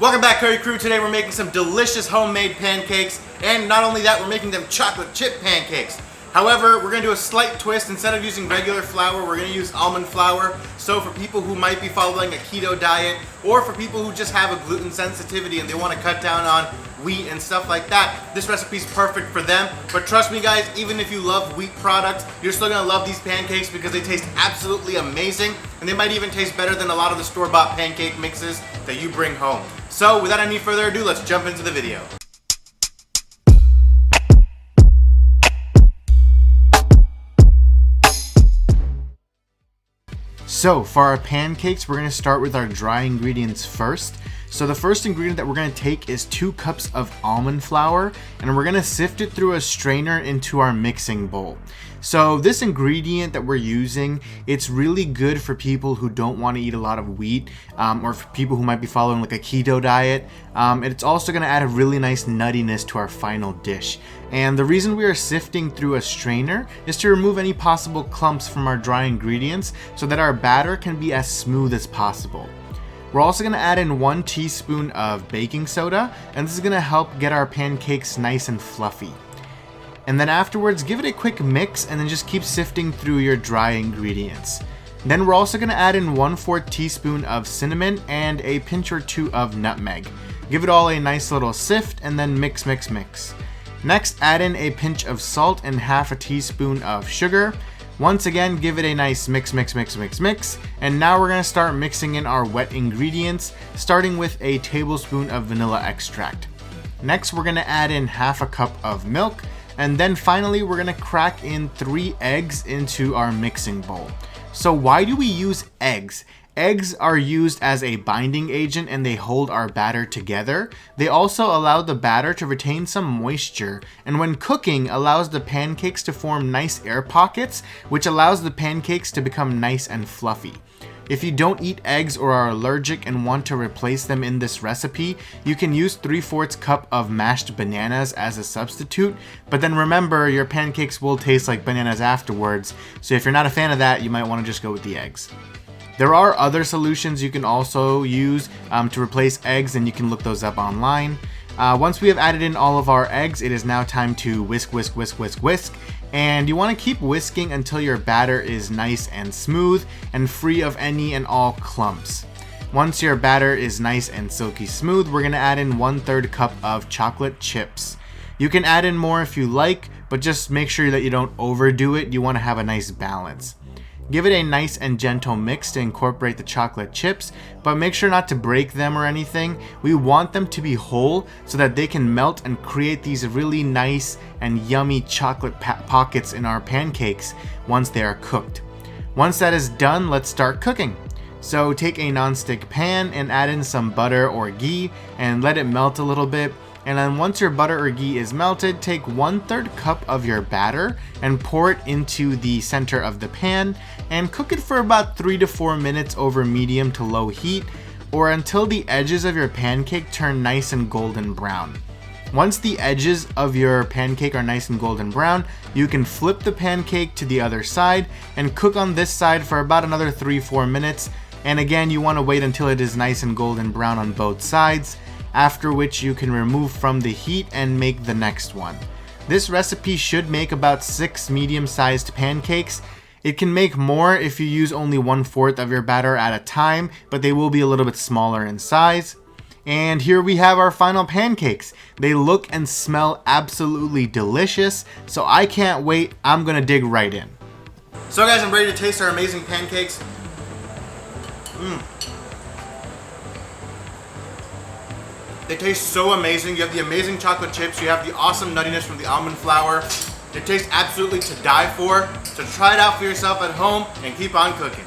Welcome back, Curry Crew. Today we're making some delicious homemade pancakes, and not only that, we're making them chocolate chip pancakes. However, we're going to do a slight twist. Instead of using regular flour, we're going to use almond flour. So for people who might be following a keto diet, or for people who just have a gluten sensitivity and they want to cut down on wheat and stuff like that, this recipe is perfect for them. But trust me guys, even if you love wheat products, you're still going to love these pancakes because they taste absolutely amazing, and they might even taste better than a lot of the store-bought pancake mixes that you bring home. So without any further ado, let's jump into the video. So for our pancakes, we're going to start with our dry ingredients first. So the first ingredient that we're going to take is 2 cups of almond flour, and we're going to sift it through a strainer into our mixing bowl. So this ingredient that we're using, it's really good for people who don't want to eat a lot of wheat, or for people who might be following like a keto diet. It's also going to add a really nice nuttiness to our final dish. And the reason we are sifting through a strainer is to remove any possible clumps from our dry ingredients so that our batter can be as smooth as possible. We're also going to add in 1 teaspoon of baking soda, and this is going to help get our pancakes nice and fluffy. And then afterwards, give it a quick mix and then just keep sifting through your dry ingredients. Then we're also going to add in 1/4 teaspoon of cinnamon and a pinch or 2 of nutmeg. Give it all a nice little sift and then mix. Next, add in a pinch of salt and 1/2 teaspoon of sugar. Once again, give it a nice mix, and now we're going to start mixing in our wet ingredients, starting with a tablespoon of vanilla extract. Next, we're going to add in 1/2 cup of milk, and then finally, we're going to crack in 3 eggs into our mixing bowl. So why do we use eggs? Eggs are used as a binding agent and they hold our batter together. They also allow the batter to retain some moisture, and when cooking allows the pancakes to form nice air pockets, which allows the pancakes to become nice and fluffy. If you don't eat eggs or are allergic and want to replace them in this recipe, you can use 3/4 cup of mashed bananas as a substitute, but then remember, your pancakes will taste like bananas afterwards, so if you're not a fan of that, you might want to just go with the eggs. There are other solutions you can also use to replace eggs, and you can look those up online. Once we have added in all of our eggs, it is now time to whisk. And you want to keep whisking until your batter is nice and smooth and free of any and all clumps. Once your batter is nice and silky smooth, we're going to add in 1/3 cup of chocolate chips. You can add in more if you like, but just make sure that you don't overdo it. You want to have a nice balance. Give it a nice and gentle mix to incorporate the chocolate chips, but make sure not to break them or anything. We want them to be whole so that they can melt and create these really nice and yummy chocolate pockets in our pancakes once they are cooked. Once that is done, let's start cooking. So take a non-stick pan and add in some butter or ghee and let it melt a little bit. And then once your butter or ghee is melted, take 1/3 cup of your batter and pour it into the center of the pan and cook it for about 3 to 4 minutes over medium to low heat, or until the edges of your pancake turn nice and golden brown. Once the edges of your pancake are nice and golden brown, you can flip the pancake to the other side and cook on this side for about another 3-4 minutes. And again, you want to wait until it is nice and golden brown on both sides, after which you can remove from the heat and make the next one. This recipe should make about 6 medium-sized pancakes. It can make more if you use only 1/4 of your batter at a time, but they will be a little bit smaller in size. And here we have our final pancakes. They look and smell absolutely delicious, so I can't wait. I'm gonna dig right in. So guys, I'm ready to taste our amazing pancakes. They taste so amazing. You have the amazing chocolate chips. You have the awesome nuttiness from the almond flour. It tastes absolutely to die for. So try it out for yourself at home and keep on cooking.